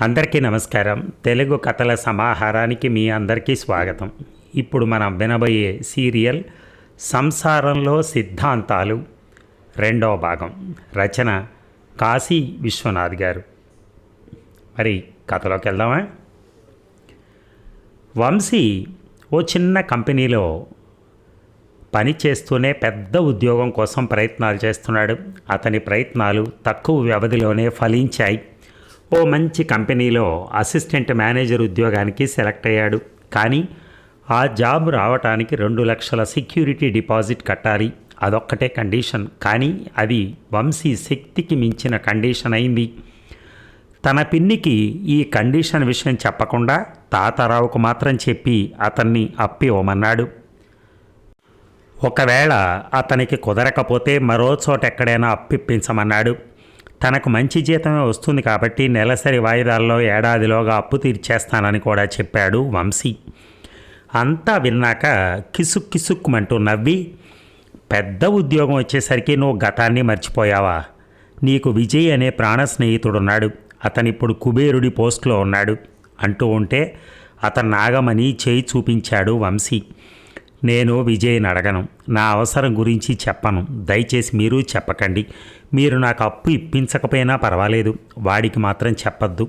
అందరికీ నమస్కారం. తెలుగు కథల సమాహారానికి మీ అందరికీ స్వాగతం. ఇప్పుడు మనం వినబోయే సీరియల్ సంసారంలో సిద్ధాంతాలు రెండవ భాగం. రచన కాశీ విశ్వనాథ్ గారు. మరి కథలోకి వెళ్దామా? వంశీ ఓ చిన్న కంపెనీలో పని చేస్తూనే పెద్ద ఉద్యోగం కోసం ప్రయత్నాలు చేస్తున్నాడు. అతని ప్రయత్నాలు తక్కువ వ్యవధిలోనే ఫలించాయి. ఓ మంచి కంపెనీలో అసిస్టెంట్ మేనేజర్ ఉద్యోగానికి సెలెక్ట్ అయ్యాడు. కానీ ఆ జాబ్ రావటానికి 2 లక్షల సెక్యూరిటీ డిపాజిట్ కట్టాలి. అదొక్కటే కండిషన్. కానీ అది వంశీ శక్తికి మించిన కండిషన్ అయింది. తన పిన్నికి ఈ కండిషన్ విషయం చెప్పకుండా తాతారావుకు మాత్రం చెప్పి అతన్ని అప్పివ్వమన్నాడు. ఒకవేళ అతనికి కుదరకపోతే మరో చోట ఎక్కడైనా అప్పిప్పించమన్నాడు. తనకు మంచి జీతమే వస్తుంది కాబట్టి నెలసరి వాయిదాల్లో ఏడాదిలోగా అప్పు తీర్చేస్తానని కూడా చెప్పాడు వంశీ. అంతా విన్నాక కిసుక్కుమంటూ నవ్వి, పెద్ద ఉద్యోగం వచ్చేసరికి నువ్వు గతాన్ని మర్చిపోయావా? నీకు విజయ్ అనే ప్రాణ స్నేహితుడున్నాడు. అతనిప్పుడు కుబేరుడి పోస్ట్లో ఉన్నాడు అంటూ ఉంటే అతను నాగమని చేయి చూపించాడు వంశీ. నేను విజయ్ని అడగను. నా అవసరం గురించి చెప్పను. దయచేసి మీరు చెప్పకండి. మీరు నాకు అప్పు ఇప్పించకపోయినా పర్వాలేదు. వాడికి మాత్రం చెప్పద్దు.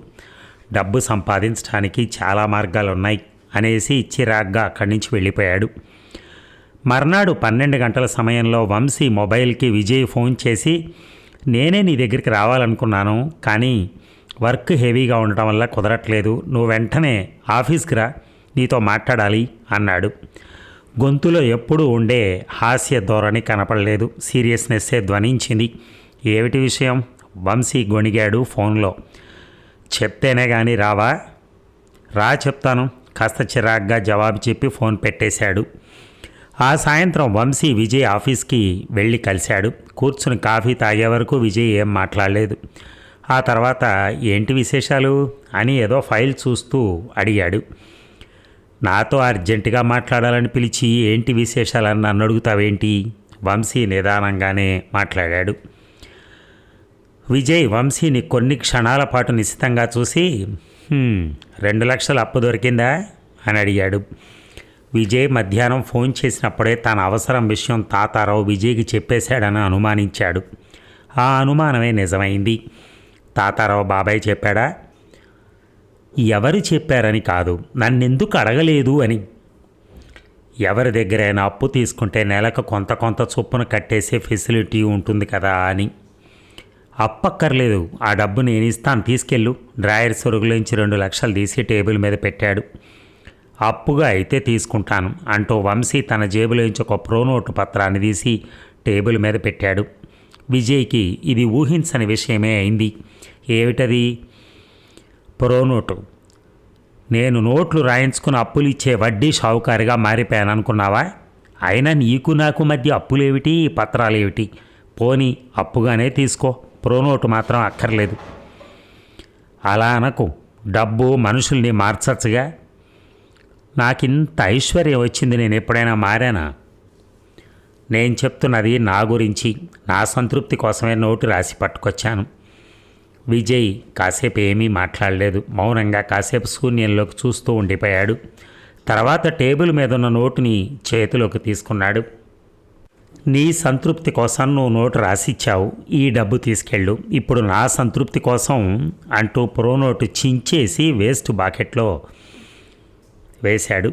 డబ్బు సంపాదించడానికి చాలా మార్గాలు ఉన్నాయి అనేసి చిరాగ్గా అక్కడి నుంచి వెళ్ళిపోయాడు. మర్నాడు 12 గంటల సమయంలో వంశీ మొబైల్కి విజయ్ ఫోన్ చేసి, నేనే నీ దగ్గరికి రావాలనుకున్నాను, కానీ వర్క్ హెవీగా ఉండటం వల్ల కుదరట్లేదు. నువ్వు వెంటనే ఆఫీస్కి రా, నీతో మాట్లాడాలి అన్నాడు. గొంతులో ఎప్పుడూ ఉండే హాస్య ధోరణి కనపడలేదు. సీరియస్నెస్సే ధ్వనించింది. ఏమిటి విషయం? వంశీ గొణిగాడు ఫోన్లో. చెప్తేనే కానీ రావా? రా చెప్తాను, కాస్త చిరాగ్గా జవాబు చెప్పి ఫోన్ పెట్టేశాడు. ఆ సాయంత్రం వంశీ విజయ్ ఆఫీస్కి వెళ్ళి కలిశాడు. కూర్చుని కాఫీ తాగే వరకు విజయ్ ఏం మాట్లాడలేదు. ఆ తర్వాత ఏంటి విశేషాలు అని ఏదో ఫైల్ చూస్తూ అడిగాడు. నాతో అర్జెంటుగా మాట్లాడాలని పిలిచి ఏంటి విశేషాలని నన్ను అడుగుతావేంటి? వంశీ నిదానంగానే మాట్లాడాడు. విజయ్ వంశీని కొన్ని క్షణాల పాటు నిశితంగా చూసి, 2 లక్షల అప్పు దొరికిందా అని అడిగాడు. విజయ్ మధ్యాహ్నం ఫోన్ చేసినప్పుడే తన అవసరం విషయం తాతారావు విజయ్కి చెప్పేశాడని అనుమానించాడు. ఆ అనుమానమే నిజమైంది. తాతారావు బాబాయ్ చెప్పాడా? ఎవరు చెప్పారని కాదు, నన్నెందుకు అడగలేదు అని. ఎవరి దగ్గరైనా అప్పు తీసుకుంటే నెలకు కొంత చొప్పున కట్టేసే ఫెసిలిటీ ఉంటుంది కదా అని. అప్పక్కర్లేదు, ఆ డబ్బు నేను ఇస్తాను, తీసుకెళ్ళు. డ్రాయర్ సొరుగులోంచి 2 లక్షలు తీసి టేబుల్ మీద పెట్టాడు. అప్పుగా అయితే తీసుకుంటాను అంటూ వంశీ తన జేబులోంచి ఒక ప్రోనోటు పత్రాన్ని తీసి టేబుల్ మీద పెట్టాడు. విజయ్కి ఇది ఊహించని విషయమే అయింది. ఏమిటది? ప్రోనోటు. నేను నోట్లు రాయించుకుని అప్పులు ఇచ్చే వడ్డీ షావుకారిగా మారిపోయాను అనుకున్నావా? అయినా నీకు నాకు మధ్య అప్పులేమిటి, పత్రాలేమిటి? పోనీ అప్పుగానే తీసుకో, ప్రోనోటు మాత్రం అక్కర్లేదు. అలా అనకు. డబ్బు మనుషుల్ని మార్చచ్చుగా. నాకింత ఐశ్వర్యం వచ్చింది, నేను ఎప్పుడైనా మారానా? నేను చెప్తున్నది నా గురించి, నా సంతృప్తి కోసమే నోటు రాసి పట్టుకొచ్చాను. విజయ్ కాసేపు ఏమీ మాట్లాడలేదు. మౌనంగా కాసేపు శూన్యంలోకి చూస్తూ ఉండిపోయాడు. తర్వాత టేబుల్ మీద ఉన్న నోటుని చేతిలోకి తీసుకున్నాడు. నీ సంతృప్తి కోసం నువ్వు నోటు రాసిచ్చావు, ఈ డబ్బు తీసుకెళ్ళు. ఇప్పుడు నా సంతృప్తి కోసం అంటూ ప్రోనోటు చించేసి వేస్ట్ బాకెట్లో వేశాడు.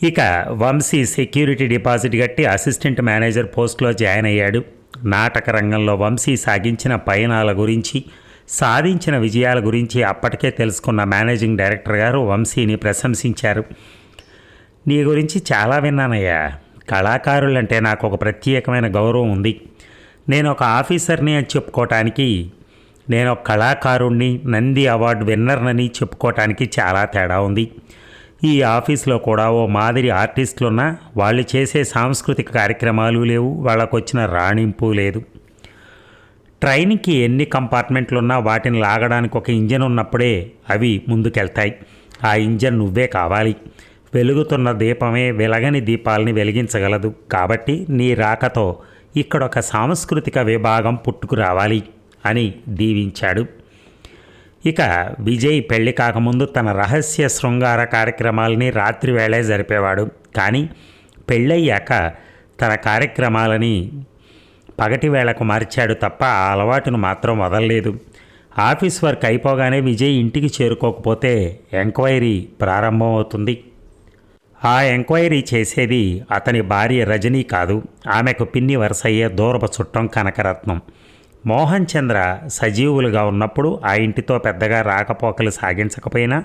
ఇక వంశీ సెక్యూరిటీ డిపాజిట్ కట్టి అసిస్టెంట్ మేనేజర్ పోస్ట్లో జాయిన్ అయ్యాడు. నాటక రంగంలో వంశీ సాగించిన పయనాల గురించి, సాధించిన విజయాల గురించి అప్పటికే తెలుసుకున్న మేనేజింగ్ డైరెక్టర్ గారు వంశీని ప్రశంసించారు. నీ గురించి చాలా విన్నానయ్యా. కళాకారులంటే నాకు ఒక ప్రత్యేకమైన గౌరవం ఉంది. నేను ఒక ఆఫీసర్ని అని చెప్పుకోవటానికి, నేను ఒక కళాకారుణ్ణి, నంది అవార్డు విన్నర్నని చెప్పుకోవటానికి చాలా తేడా ఉంది. ఈ ఆఫీస్లో కూడా ఓ మాదిరి ఆర్టిస్టులున్నా వాళ్ళు చేసే సాంస్కృతిక కార్యక్రమాలు లేవు, వాళ్ళకు వచ్చిన రాణింపు లేదు. ట్రైన్కి ఎన్ని కంపార్ట్మెంట్లున్నా వాటిని లాగడానికి ఒక ఇంజన్ ఉన్నప్పుడే అవి ముందుకెళ్తాయి. ఆ ఇంజన్ నువ్వే కావాలి. వెలుగుతున్న దీపమే వెలగని దీపాలని వెలిగించగలదు. కాబట్టి నీ రాకతో ఇక్కడ ఒక సాంస్కృతిక విభాగం పుట్టుకురావాలి అని దీవించాడు. ఇక విజయ్ పెళ్లి కాకముందు తన రహస్య శృంగార కార్యక్రమాలని రాత్రి వేళే జరిపేవాడు. కానీ పెళ్ళయ్యాక తన కార్యక్రమాలని పగటి వేళకు మార్చాడు తప్ప ఆ అలవాటును మాత్రం వదలలేదు. ఆఫీస్ వర్క్ అయిపోగానే విజయ్ ఇంటికి చేరుకోకపోతే ఎంక్వైరీ ప్రారంభమవుతుంది. ఆ ఎంక్వైరీ చేసేది అతని భార్య రజనీ కాదు, ఆమెకు పిన్ని వరుసయ్యే దూరపు చుట్టం కనకరత్నం. మోహన్ చంద్ర సజీవులుగా ఉన్నప్పుడు ఆ ఇంటితో పెద్దగా రాకపోకలు సాగించకపోయినా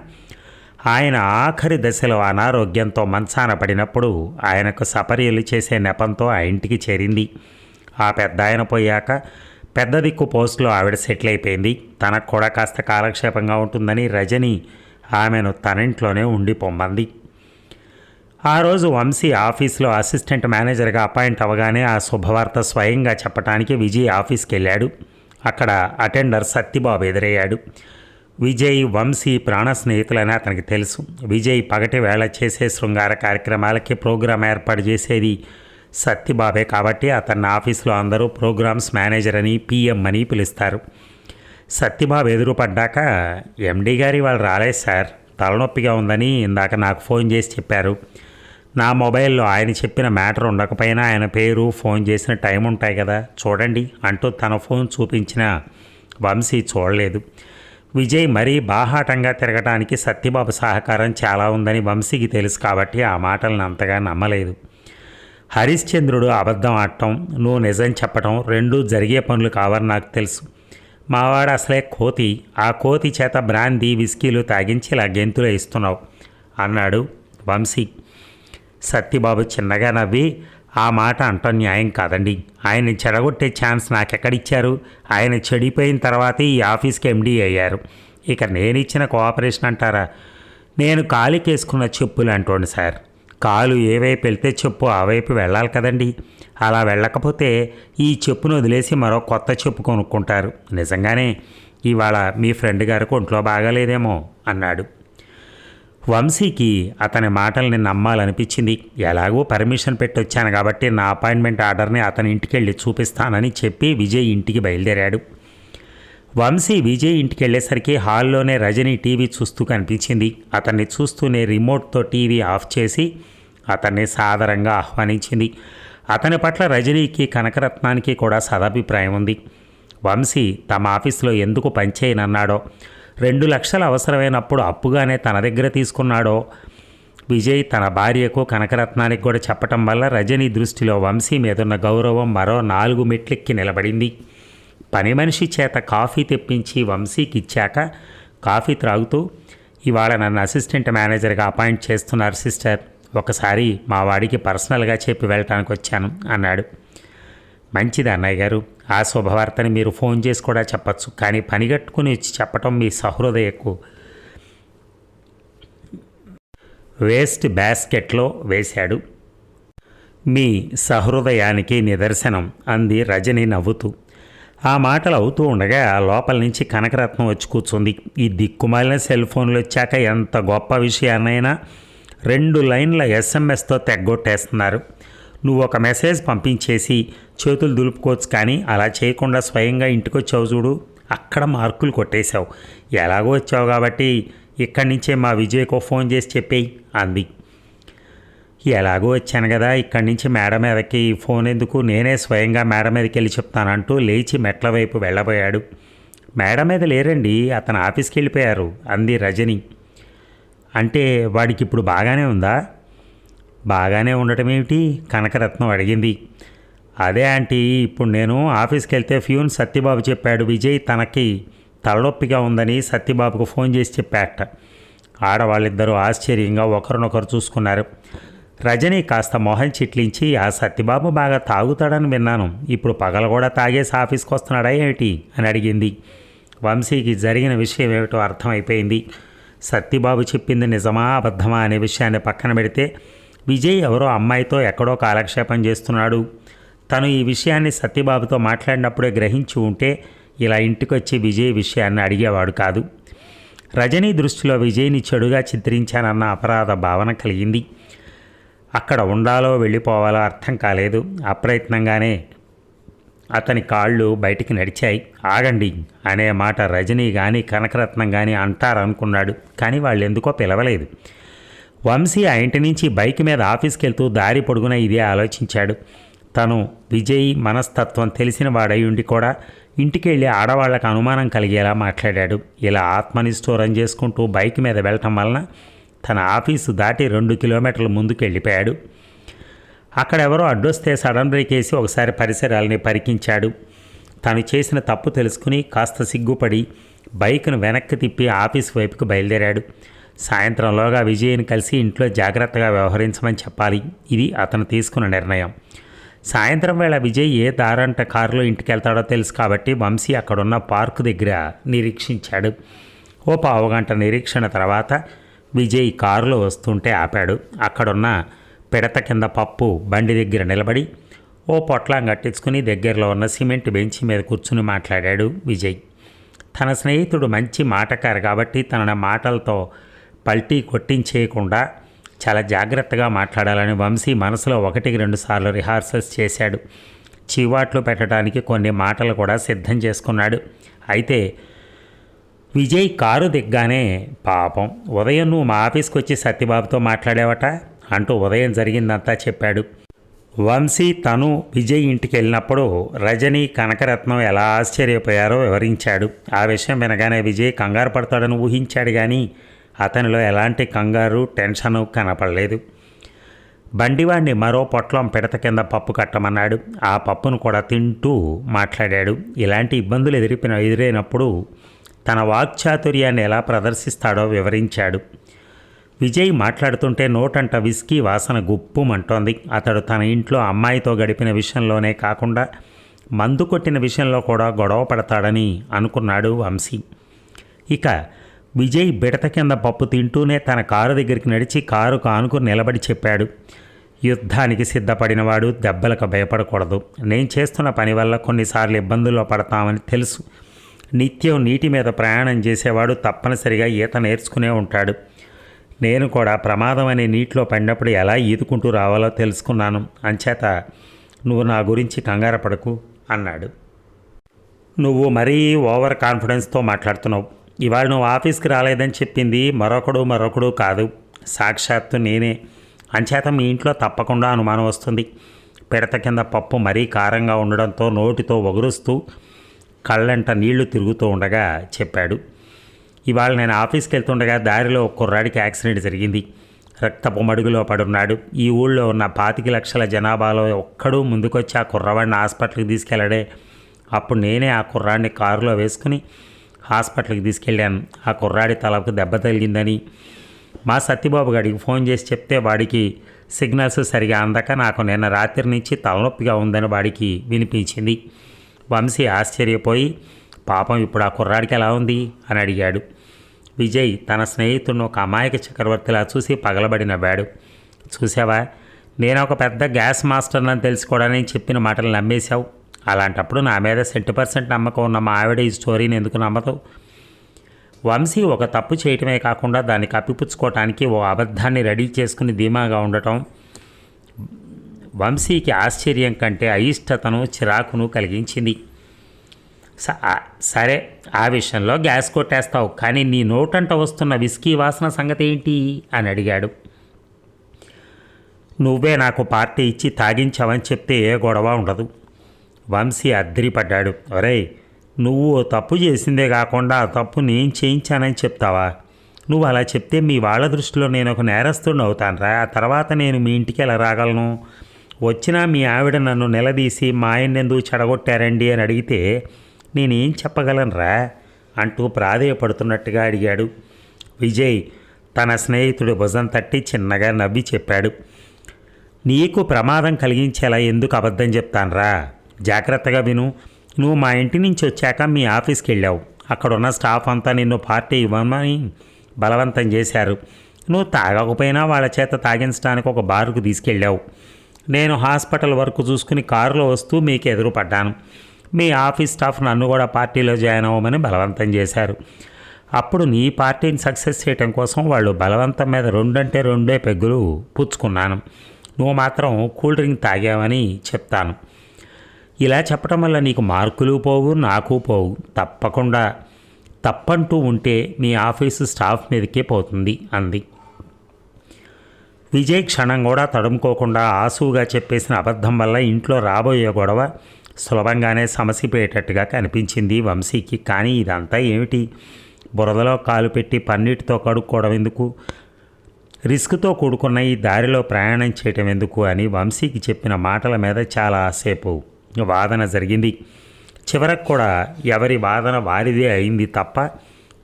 ఆయన ఆఖరి దశలో అనారోగ్యంతో మంచాన పడినప్పుడు ఆయనకు సపర్యలు చేసే నెపంతో ఆ ఇంటికి చేరింది. ఆ పెద్ద ఆయన పోయాక పెద్ద దిక్కు పోస్టులో ఆవిడ సెటిల్ అయిపోయింది. తనకు కూడా కాస్త కాలక్షేపంగా ఉంటుందని రజని ఆమెను తన ఇంట్లోనే ఉండిపోమ్మంది. ఆ రోజు వంశీ ఆఫీస్లో అసిస్టెంట్ మేనేజర్గా అపాయింట్ అవ్వగానే ఆ శుభవార్త స్వయంగా చెప్పడానికి విజయ్ ఆఫీస్కి వెళ్ళాడు. అక్కడ అటెండర్ సత్యబాబు ఎదురయ్యాడు. విజయ్ వంశీ ప్రాణ స్నేహితులని అతనికి తెలుసు. విజయ్ పగటి వేళ చేసే శృంగార కార్యక్రమాలకి ప్రోగ్రాం ఏర్పాటు చేసేది సత్యబాబే కాబట్టి అతన్ని ఆఫీస్లో అందరూ ప్రోగ్రామ్స్ మేనేజర్ అని పిఎం అని పిలుస్తారు. సత్యబాబు ఎదురుపడ్డాక ఎండి గారి వాళ్ళు రాలేదు సార్, తలనొప్పిగా ఉందని ఇందాక నాకు ఫోన్ చేసి చెప్పారు. నా మొబైల్లో ఆయన చెప్పిన మ్యాటర్ ఉండకపోయినా ఆయన పేరు ఫోన్ చేసిన టైం ఉంటాయి కదా చూడండి అంటూ తన ఫోన్ చూపించిన వంశీ చూడలేదు. విజయ్ మరీ బాహాటంగా తిరగటానికి సత్యబాబు సహకారం చాలా ఉందని వంశీకి తెలుసు కాబట్టి ఆ మాటలను అంతగా నమ్మలేదు. హరిశ్చంద్రుడు అబద్ధం ఆడటం, నువ్వు నిజం చెప్పటం రెండూ జరిగే పనులు కావని నాకు తెలుసు. మావాడు అసలే కోతి, ఆ కోతి చేత బ్రాందీ విస్కీలు తాగించి ఇలా గెంతులు ఇస్తున్నావు అన్నాడు వంశీ. సత్యబాబు చిన్నగా నవ్వి, ఆ మాట అంటం న్యాయం కాదండి, ఆయన్ని చెడగొట్టే ఛాన్స్ నాకెక్కడిచ్చారు? ఆయన చెడిపోయిన తర్వాతే ఈ ఆఫీస్కి ఎండీ అయ్యారు. ఇక నేను ఇచ్చిన కోఆపరేషన్ అంటారా? నేను కాలికేసుకున్న చెప్పులు అంటోండి సార్, కాలు ఏ వైపు వెళ్తే చెప్పు ఆ వైపు వెళ్ళాలి కదండి. అలా వెళ్ళకపోతే ఈ చెప్పును వదిలేసి మరో కొత్త చెప్పు కొనుక్కుంటారు. నిజంగానే ఇవాళ మీ ఫ్రెండ్ గారికి ఒంట్లో బాగాలేదేమో అన్నాడు. వంశీకి అతని మాటల్ని నమ్మాలనిపించింది. ఎలాగో పర్మిషన్ పెట్టొచ్చాను కాబట్టి నా అపాయింట్మెంట్ ఆర్డర్ని అతని ఇంటికి వెళ్ళి చూపిస్తానని చెప్పి విజయ్ ఇంటికి బయలుదేరాడు. వంశీ విజయ్ ఇంటికి వెళ్ళేసరికి హాల్లోనే రజనీ టీవీ చూస్తూ కనిపించింది. అతన్ని చూస్తూనే రిమోట్తో టీవీ ఆఫ్ చేసి అతన్ని సాదరంగా ఆహ్వానించింది. అతని పట్ల రజనీకి కనకరత్నానికి కూడా సదాభిప్రాయం ఉంది. వంశీ తమ ఆఫీసులో ఎందుకు పనిచేయనన్నాడో, 2 లక్షలు అవసరమైనప్పుడు అప్పుగానే తన దగ్గర తీసుకున్నాడో విజయ్ తన భార్యకు కనకరత్నానికి కూడా చెప్పటం వల్ల రజనీ దృష్టిలో వంశీ మీదున్న గౌరవం మరో 4 మెట్లెక్కి నిలబడింది. పని మనిషి చేత కాఫీ తెప్పించి వంశీకి ఇచ్చాక కాఫీ త్రాగుతూ, ఇవాళ నన్ను అసిస్టెంట్ మేనేజర్గా అపాయింట్ చేస్తున్నారు సిస్టర్, ఒకసారి మా వాడికి పర్సనల్గా చెప్పి వెళ్ళటానికి వచ్చాను అన్నాడు. మంచిది అన్నయ్య గారు, ఆ శుభవార్తని మీరు ఫోన్ చేసి కూడా చెప్పచ్చు, కానీ పనిగట్టుకుని వచ్చి చెప్పటం మీ సహృదయకు వేస్ట్ బాస్కెట్లో వేశాడు. మీ సహృదయానికి నిదర్శనం అంది రజని నవ్వుతూ. ఆ మాటలు అవుతూ ఉండగా లోపల నుంచి కనకరత్నం వచ్చి కూర్చుంది. ఈ దిక్కుమాలిన సెల్ ఫోన్లు వచ్చాక ఎంత గొప్ప విషయాన్నైనా 2 లైన్ల ఎస్ఎంఎస్తో తెగ్గొట్టేస్తున్నారు. నువ్వు ఒక మెసేజ్ పంపించేసి చేతులు దులుపుకోవచ్చు, కానీ అలా చేయకుండా స్వయంగా ఇంటికి వచ్చావు చూడు, అక్కడ మార్కులు కొట్టేశావు. ఎలాగో వచ్చావు కాబట్టి ఇక్కడి నుంచే మా విజయ్కో ఫోన్ చేసి చెప్పేయి అంది. ఎలాగో వచ్చాను కదా, ఇక్కడి నుంచి మేడ మీదకి ఫోన్ ఎందుకు, నేనే స్వయంగా మేడ మీదకి వెళ్ళి చెప్తానంటూ లేచి మెట్ల వైపు వెళ్ళబోయాడు. మేడ మీద లేరండి, అతను ఆఫీస్కి వెళ్ళిపోయారు అంది రజని. అంటే వాడికి ఇప్పుడు బాగానే ఉందా? బాగానే ఉండటం ఏమిటి? కనకరత్నం అడిగింది. అదే ఆంటీ, ఇప్పుడు నేను ఆఫీస్కి వెళ్తే ఫ్యూన్ సత్యబాబు చెప్పాడు విజయ్ తనకి తలనొప్పిగా ఉందని సత్యబాబుకు ఫోన్ చేసి చెప్పాట. ఆడవాళ్ళిద్దరూ ఆశ్చర్యంగా ఒకరినొకరు చూసుకున్నారు. రజనీ కాస్త మొహం చిట్లించి, ఆ సత్యబాబు బాగా తాగుతాడని విన్నాను, ఇప్పుడు పగలు కూడా తాగేసి ఆఫీస్కి వస్తున్నాడా ఏమిటి అని అడిగింది. వంశీకి జరిగిన విషయం ఏమిటో అర్థమైపోయింది. సత్యబాబు చెప్పింది నిజమా అబద్ధమా అనే విషయాన్ని పక్కన పెడితే విజయ్ ఎవరో అమ్మాయితో ఎక్కడో కాలక్షేపం చేస్తున్నాడు. తను ఈ విషయాన్ని సత్యబాబుతో మాట్లాడినప్పుడే గ్రహించి ఉంటే ఇలా ఇంటికి వచ్చి విజయ్ విషయాన్ని అడిగేవాడు కాదు. రజనీ దృష్టిలో విజయ్ని చెడుగా చిత్రించానన్న అపరాధ భావన కలిగింది. అక్కడ ఉండాలో వెళ్ళిపోవాలో అర్థం కాలేదు. అప్రయత్నంగానే అతని కాళ్ళు బయటికి నడిచాయి. ఆగండి అనే మాట రజనీ కానీ కనకరత్నం కానీ అంటారనుకున్నాడు. కానీ వాళ్ళు ఎందుకో పిలవలేదు. వంశీ ఆ ఇంటి నుంచి బైక్ మీద ఆఫీస్కి వెళ్తూ దారి పొడుగున ఇదే ఆలోచించాడు. తను విజయ్ మనస్తత్వం తెలిసిన వాడై ఉండి కూడా ఇంటికి వెళ్ళి ఆడవాళ్లకు అనుమానం కలిగేలా మాట్లాడాడు. ఇలా ఆత్మనిష్ఠూరం చేసుకుంటూ బైక్ మీద వెళ్ళటం వలన తన ఆఫీసు దాటి 2 కిలోమీటర్ల ముందుకు వెళ్ళిపోయాడు. అక్కడెవరో అడ్డొస్తే సడన్ బ్రేక్ వేసి ఒకసారి పరిసరాలని పరికించాడు. తను చేసిన తప్పు తెలుసుకుని కాస్త సిగ్గుపడి బైక్ను వెనక్కి తిప్పి ఆఫీస్ వైపుకు బయలుదేరాడు. సాయంత్రంలోగా విజయ్ని కలిసి ఇంట్లో జాగ్రత్తగా వ్యవహరించమని చెప్పాలి. ఇది అతను తీసుకున్న నిర్ణయం. సాయంత్రం వేళ విజయ్ ఏ దారంట కారులో ఇంటికి వెళ్తాడో తెలుసు కాబట్టి వంశీ అక్కడున్న పార్కు దగ్గర నిరీక్షించాడు. ఓ పావుగంట నిరీక్షణ తర్వాత విజయ్ కారులో వస్తుంటే ఆపాడు. అక్కడున్న పిడత కింద పప్పు బండి దగ్గర నిలబడి ఓ పొట్లం కట్టించుకుని దగ్గరలో ఉన్న సిమెంట్ బెంచి మీద కూర్చుని మాట్లాడాడు విజయ్. తన స్నేహితుడు మంచి మాటకారు కాబట్టి తన మాటలతో పల్టీ కొట్టించేయకుండా చాలా జాగ్రత్తగా మాట్లాడాలని వంశీ మనసులో 1-2 సార్లు రిహార్సల్స్ చేశాడు. చీవాట్లు పెట్టడానికి కొన్ని మాటలు కూడా సిద్ధం చేసుకున్నాడు. అయితే విజయ్ కారు దిగ్గానే, పాపం ఉదయం నువ్వు మా ఆఫీస్కి వచ్చి సత్యబాబుతో మాట్లాడావట అంటూ ఉదయం జరిగిందంతా చెప్పాడు. వంశీ తను విజయ్ ఇంటికి వెళ్ళినప్పుడు రజనీ కనకరత్నం ఎలా ఆశ్చర్యపోయారో వివరించాడు. ఆ విషయం వినగానే విజయ్ కంగారు పడతాడని ఊహించాడు, కానీ అతనిలో ఎలాంటి కంగారు టెన్షను కనపడలేదు. బండివాడిని మరో పొట్లం పిడత కింద పప్పు కట్టమన్నాడు. ఆ పప్పును కూడా తింటూ మాట్లాడాడు. ఇలాంటి ఇబ్బందులు ఎదురైనప్పుడు తన వాక్చాతుర్యాన్ని ఎలా ప్రదర్శిస్తాడో వివరించాడు. విజయ్ మాట్లాడుతుంటే నోటంట విస్కీ వాసన గుప్పుమంటోంది. అతడు తన ఇంట్లో అమ్మాయితో గడిపిన విషయంలోనే కాకుండా మందు కొట్టిన విషయంలో కూడా గొడవ పడతాడని అనుకున్నాడు వంశీ. ఇక విజయ్ బిడత కింద పప్పు తింటూనే తన కారు దగ్గరికి నడిచి కారుకు ఆనుకుని నిలబడి చెప్పాడు. యుద్ధానికి సిద్ధపడినవాడు దెబ్బలకు భయపడకూడదు. నేను చేస్తున్న పని వల్ల కొన్నిసార్లు ఇబ్బందుల్లో పడతామని తెలుసు. నిత్యం నీటి మీద ప్రయాణం చేసేవాడు తప్పనిసరిగా ఈత నేర్చుకునే ఉంటాడు. నేను కూడా ప్రమాదం అనే నీటిలో పడినప్పుడు ఎలా ఈదుకుంటూ రావాలో తెలుసుకున్నాను. అంచేత నువ్వు నా గురించి కంగారు పడకు అన్నాడు. నువ్వు మరీ ఓవర్ కాన్ఫిడెన్స్తో మాట్లాడుతున్నావు. ఇవాళ నువ్వు ఆఫీస్కి రాలేదని చెప్పింది మరొకడు కాదు, సాక్షాత్తు నేనే. అంచేత మీ ఇంట్లో తప్పకుండా అనుమానం వస్తుంది. పిడత కింద పప్పు మరీ కారంగా ఉండడంతో నోటితో ఒగురుస్తూ కళ్ళంట నీళ్లు తిరుగుతూ ఉండగా చెప్పాడు. ఇవాళ నేను ఆఫీస్కి వెళ్తుండగా దారిలో ఒక కుర్రాడికి యాక్సిడెంట్ జరిగింది. రక్తపు మడుగులో పడున్నాడు. ఈ ఊళ్ళో ఉన్న 25 లక్షల జనాభాలో ఒక్కడూ ముందుకొచ్చి ఆ కుర్రవాడిని హాస్పిటల్కి తీసుకెళ్ళడే. అప్పుడు నేనే ఆ కుర్రాడిని కారులో వేసుకుని హాస్పిటల్కి తీసుకెళ్ళాను. ఆ కుర్రాడి తలకు దెబ్బ తగిలిందని మా సత్యబాబు గారికి ఫోన్ చేసి చెప్తే వాడికి సిగ్నల్స్ సరిగా అందక నాకు నిన్న రాత్రి నుంచి తలనొప్పిగా ఉందని వాడికి వినిపించింది. వంశీ ఆశ్చర్యపోయి, పాపం ఇప్పుడు ఆ కుర్రాడికి ఎలా ఉంది అని అడిగాడు. విజయ్ తన స్నేహితుడిని ఒక అమాయక చక్రవర్తిలా చూసి పగలబడి నవ్వాడు. చూసావా, నేను ఒక పెద్ద గ్యాస్ మాస్టర్నని తెలుసుకోవడానికి చెప్పిన మాటలు నమ్మేశావు. అలాంటప్పుడు నా మీద 70% నమ్మకం ఉన్న మా ఆవిడ ఈ స్టోరీని ఎందుకు నమ్మదు? వంశీ ఒక తప్పు చేయటమే కాకుండా దాన్ని కప్పిపుచ్చుకోవటానికి ఓ అబద్ధాన్ని రెడీ చేసుకుని ధీమాగా ఉండటం వంశీకి ఆశ్చర్యం కంటే అయిష్టతను చిరాకును కలిగించింది. సరే, ఆ విషయంలో గ్యాస్ కొట్టేస్తావు, కానీ నీ నోటంట వస్తున్న విస్కీ వాసన సంగతి ఏంటి అని అడిగాడు. నువ్వే నాకు పార్టీ ఇచ్చి తాగించావని చెప్తే ఏ గొడవ ఉండదు. వంశీ అద్రిపడ్డాడు. ఒరేయ్, నువ్వు తప్పు చేసిందే కాకుండా ఆ తప్పు నేను చేయించానని చెప్తావా? నువ్వు అలా చెప్తే మీ వాళ్ళ దృష్టిలో నేను ఒక నేరస్తుడిని అవుతానురా. ఆ తర్వాత నేను మీ ఇంటికి ఎలా రాగలను? వచ్చినా మీ ఆవిడ నన్ను నిలదీసి మా ఆయన్ని ఎందుకు చెడగొట్టారండి అని అడిగితే నేనేం చెప్పగలనురా అంటూ ప్రాధేయపడుతున్నట్టుగా అడిగాడు. విజయ్ తన స్నేహితుడి భుజం తట్టి చిన్నగా నవ్వి చెప్పాడు. నీకు ప్రమాదం కలిగించేలా ఎందుకు అబద్ధం చెప్తానురా? జాగ్రత్తగా విను. నువ్వు మా ఇంటి నుంచి వచ్చాక మీ ఆఫీస్కి వెళ్ళావు. అక్కడున్న స్టాఫ్ అంతా నిన్ను పార్టీ ఇవ్వమని బలవంతం చేశారు. నువ్వు తాగకపోయినా వాళ్ళ చేత తాగించడానికి ఒక బారుకు తీసుకెళ్ళావు. నేను హాస్పిటల్ వరకు చూసుకుని కారులో వస్తూ మీకు ఎదురుపడ్డాను. మీ ఆఫీస్ స్టాఫ్ నన్ను కూడా పార్టీలో జాయిన్ అవ్వమని బలవంతం చేశారు. అప్పుడు నీ పార్టీని సక్సెస్ చేయడం కోసం వాళ్ళు బలవంతం మీద 2 అంటే 2 పెగ్గులు పుచ్చుకున్నాను. నువ్వు మాత్రం కూల్ డ్రింక్ తాగావని చెప్తాను. ఇలా చెప్పడం వల్ల నీకు మార్కులు పోవు, నాకు పోవు. తప్పకుండా తప్పంటూ ఉంటే మీ ఆఫీసు స్టాఫ్ మీదకే పోతుంది అంది. విజయ్ క్షణం కూడా తడుముకోకుండా ఆసువుగా చెప్పేసిన అబద్ధం వల్ల ఇంట్లో రాబోయే గొడవ సులభంగానే సమసిపోయేటట్టుగా కనిపించింది వంశీకి. కానీ ఇదంతా ఏమిటి? బురదలో కాలు పెట్టి పన్నీటితో కడుక్కోవడం ఎందుకు? రిస్క్తో కూడుకున్న ఈ దారిలో ప్రయాణం చేయటం ఎందుకు అని వంశీకి చెప్పిన మాటల మీద చాలాసేపు వాదన జరిగింది. చివరకు కూడా ఎవరి వాదన వారిదే అయింది తప్ప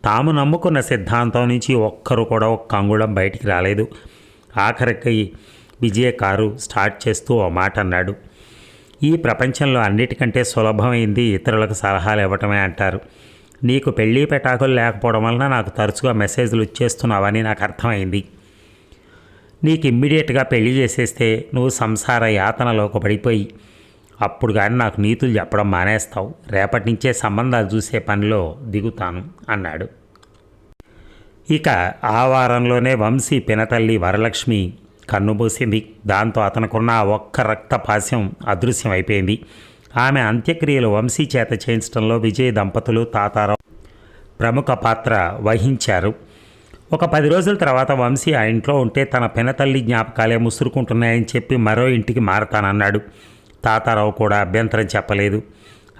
తాము నమ్ముకున్న సిద్ధాంతం నుంచి ఒక్కరు కూడా ఒక్క అంగుళం బయటికి రాలేదు. ఆఖరికి విజయ కారు స్టార్ట్ చేస్తూ ఓ మాట అన్నాడు. ఈ ప్రపంచంలో అన్నిటికంటే సులభమైంది ఇతరులకు సలహాలు ఇవ్వటమే అంటారు. నీకు పెళ్ళి పెటాకులు లేకపోవడం వలన నాకు తరచుగా మెసేజ్లు ఇచ్చేస్తున్నావని నాకు అర్థమైంది. నీకు ఇమ్మీడియట్గా పెళ్లి చేసేస్తే నువ్వు సంసార యాతనలోకి పడిపోయి అప్పుడు కానీ నాకు నీతులు చెప్పడం మానేస్తావు. రేపటి నుంచే సంబంధాలు చూసే పనిలో దిగుతాను అన్నాడు. ఇక ఆ వారంలోనే వంశీ పినతల్లి వరలక్ష్మి కన్నుబూసింది. దాంతో అతనుకున్న ఆ ఒక్క రక్తపాస్యం అదృశ్యం అయిపోయింది. ఆమె అంత్యక్రియలు వంశీ చేత చేయించడంలో విజయ్ దంపతులు తాతారావు ప్రముఖ పాత్ర వహించారు. ఒక 10 రోజుల తర్వాత వంశీ ఆ ఇంట్లో ఉంటే తన పినతల్లి జ్ఞాపకాలే ముసురుకుంటున్నాయని చెప్పి మరో ఇంటికి మారతానన్నాడు. తాతారావు కూడా అభ్యంతరం చెప్పలేదు.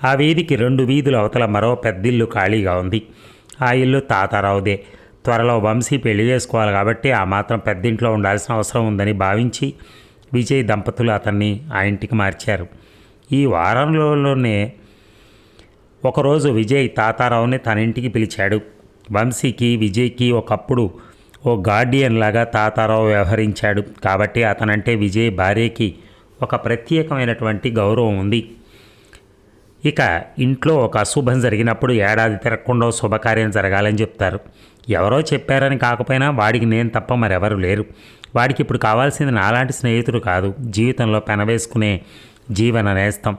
ఆ వీధికి 2 వీధుల అవతల మరో పెద్దిల్లు ఖాళీగా ఉంది. ఆ ఇల్లు తాతారావుదే. త్వరలో వంశీ పెళ్లి చేసుకోవాలి కాబట్టి ఆ మాత్రం పెద్దింట్లో ఉండాల్సిన అవసరం ఉందని భావించి విజయ్ దంపతులు అతన్ని ఆ ఇంటికి మార్చారు. ఈ వారంలోనే ఒకరోజు విజయ్ తాతారావుని తన ఇంటికి పిలిచాడు. వంశీకి విజయ్కి ఒకప్పుడు ఓ గార్డియన్ లాగా తాతారావు వ్యవహరించాడు కాబట్టి అతనంటే విజయ్ భార్యకి ఒక ప్రత్యేకమైనటువంటి గౌరవం ఉంది. ఇక ఇంట్లో ఒక అశుభం జరిగినప్పుడు ఏడాది తిరగకుండా శుభకార్యం జరగాలని చెప్తారు. ఎవరో చెప్పారని కాకపోయినా వాడికి నేను తప్ప మరెవరు లేరు. వాడికి ఇప్పుడు కావాల్సింది నాలాంటి స్నేహితుడు కాదు, జీవితంలో పెనవేసుకునే జీవన నేస్తం.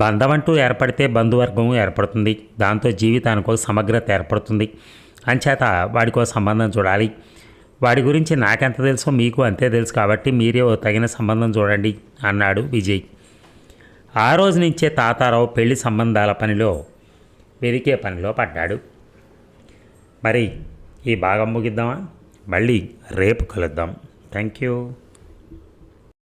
బంధం అంటూ ఏర్పడితే బంధువర్గం ఏర్పడుతుంది. దాంతో జీవితానికి ఒక సమగ్రత ఏర్పడుతుంది. అంచేత వాడికో సంబంధం చూడాలి. వాడి గురించి నాకెంత తెలుసో మీకు అంతే తెలుసు కాబట్టి మీరే ఓ తగిన సంబంధం చూడండి అన్నాడు విజయ్. ఆ రోజు నుంచే తాతారావు పెళ్లి సంబంధాల పనిలో వెదికే పనిలో పడ్డాడు. మరి ఈ భాగం ముగిద్దామా? మళ్ళీ రేపు కలుద్దాం. Thank you.